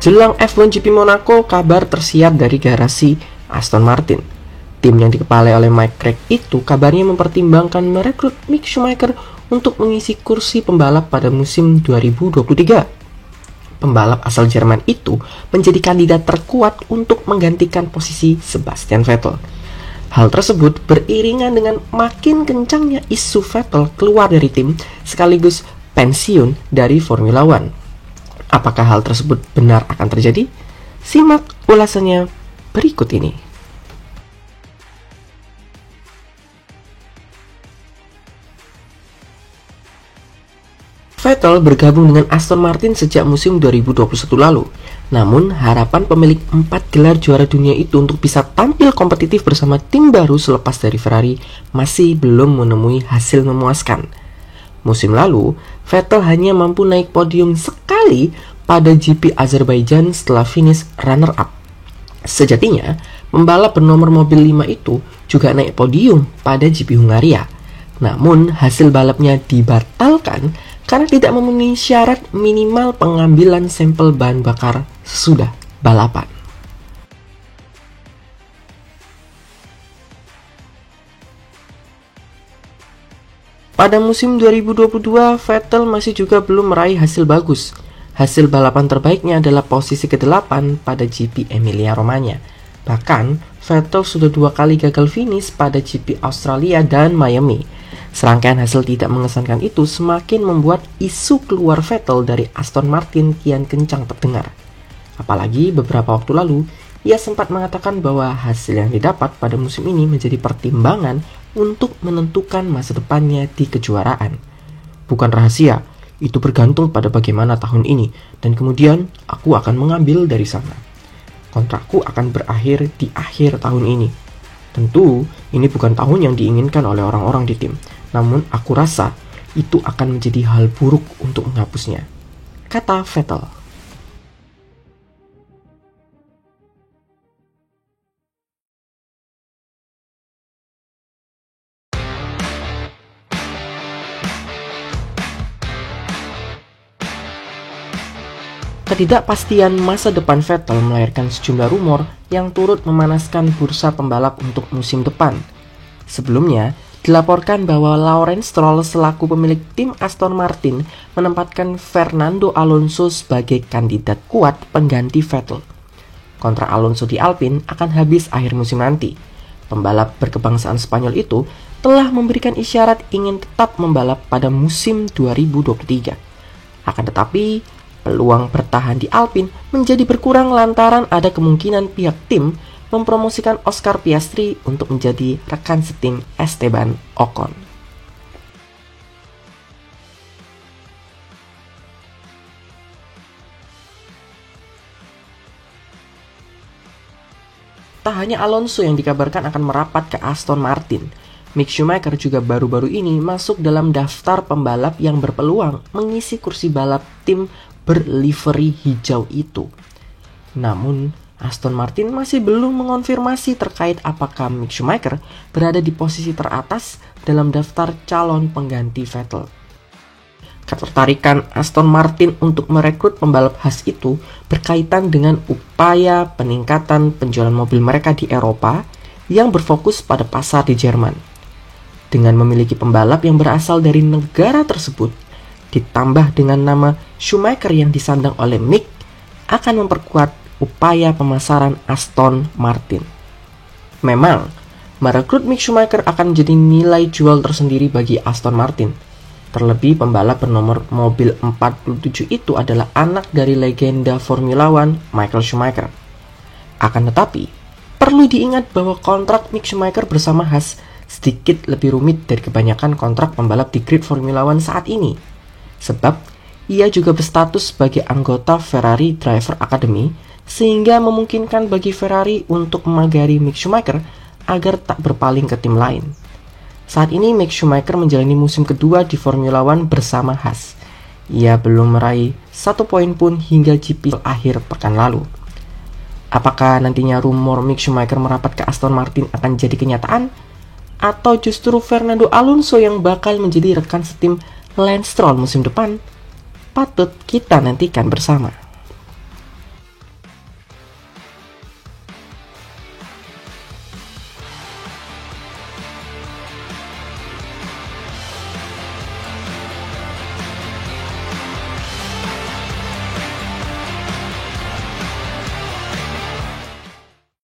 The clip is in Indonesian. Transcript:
Jelang F1 GP Monaco, kabar tersiar dari garasi Aston Martin. Tim yang dikepalai oleh Mike Craig itu kabarnya mempertimbangkan merekrut Mick Schumacher untuk mengisi kursi pembalap pada musim 2023. Pembalap asal Jerman itu menjadi kandidat terkuat untuk menggantikan posisi Sebastian Vettel. Hal tersebut beriringan dengan makin kencangnya isu Vettel keluar dari tim sekaligus pensiun dari Formula One. Apakah hal tersebut benar akan terjadi? Simak ulasannya berikut ini. Vettel bergabung dengan Aston Martin sejak musim 2021 lalu. Namun, harapan pemilik 4 gelar juara dunia itu untuk bisa tampil kompetitif bersama tim baru selepas dari Ferrari masih belum menemui hasil memuaskan. Musim lalu, Vettel hanya mampu naik podium sekali pada GP Azerbaijan setelah finish runner-up. Sejatinya, pembalap bernomor mobil 5 itu juga naik podium pada GP Hungaria. Namun, hasil balapnya dibatalkan karena tidak memenuhi syarat minimal pengambilan sampel bahan bakar sesudah balapan. Pada musim 2022, Vettel masih juga belum meraih hasil bagus. Hasil balapan terbaiknya adalah posisi ke-8 pada GP Emilia-Romagna. Bahkan, Vettel sudah 2 kali gagal finish pada GP Australia dan Miami. Serangkaian hasil tidak mengesankan itu semakin membuat isu keluar Vettel dari Aston Martin kian kencang terdengar. Apalagi beberapa waktu lalu, ia sempat mengatakan bahwa hasil yang didapat pada musim ini menjadi pertimbangan untuk menentukan masa depannya di kejuaraan. Bukan rahasia, itu bergantung pada bagaimana tahun ini, dan kemudian aku akan mengambil dari sana. Kontrakku akan berakhir di akhir tahun ini. Tentu, ini bukan tahun yang diinginkan oleh orang-orang di tim, namun aku rasa itu akan menjadi hal buruk untuk menghapusnya, kata Vettel. Ketidakpastian masa depan Vettel melahirkan sejumlah rumor yang turut memanaskan bursa pembalap untuk musim depan. Sebelumnya, dilaporkan bahwa Lawrence Stroll selaku pemilik tim Aston Martin menempatkan Fernando Alonso sebagai kandidat kuat pengganti Vettel. Kontrak Alonso di Alpine akan habis akhir musim nanti. Pembalap berkebangsaan Spanyol itu telah memberikan isyarat ingin tetap membalap pada musim 2023. Akan tetapi, peluang bertahan di Alpine menjadi berkurang lantaran ada kemungkinan pihak tim mempromosikan Oscar Piastri untuk menjadi rekan setim Esteban Ocon. Tak hanya Alonso yang dikabarkan akan merapat ke Aston Martin, Mick Schumacher juga baru-baru ini masuk dalam daftar pembalap yang berpeluang mengisi kursi balap tim berlivery hijau itu. Namun, Aston Martin masih belum mengonfirmasi terkait apakah Mick Schumacher berada di posisi teratas dalam daftar calon pengganti Vettel. Ketertarikan Aston Martin untuk merekrut pembalap khas itu berkaitan dengan upaya peningkatan penjualan mobil mereka di Eropa yang berfokus pada pasar di Jerman. Dengan memiliki pembalap yang berasal dari negara tersebut, ditambah dengan nama Schumacher yang disandang oleh Mick, akan memperkuat upaya pemasaran Aston Martin. Memang, merekrut Mick Schumacher akan menjadi nilai jual tersendiri bagi Aston Martin. Terlebih pembalap bernomor mobil 47 itu adalah anak dari legenda Formula One Michael Schumacher. Akan tetapi, perlu diingat bahwa kontrak Mick Schumacher bersama Haas sedikit lebih rumit dari kebanyakan kontrak pembalap di grid Formula One saat ini. Sebab, ia juga berstatus sebagai anggota Ferrari Driver Academy, sehingga memungkinkan bagi Ferrari untuk memagari Mick Schumacher agar tak berpaling ke tim lain. Saat ini Mick Schumacher menjalani musim kedua di Formula One bersama Haas. Ia belum meraih 1 poin pun hingga GP akhir pekan lalu. Apakah nantinya rumor Mick Schumacher merapat ke Aston Martin akan jadi kenyataan? Atau justru Fernando Alonso yang bakal menjadi rekan setim Lance Stroll musim depan? Patut kita nantikan bersama.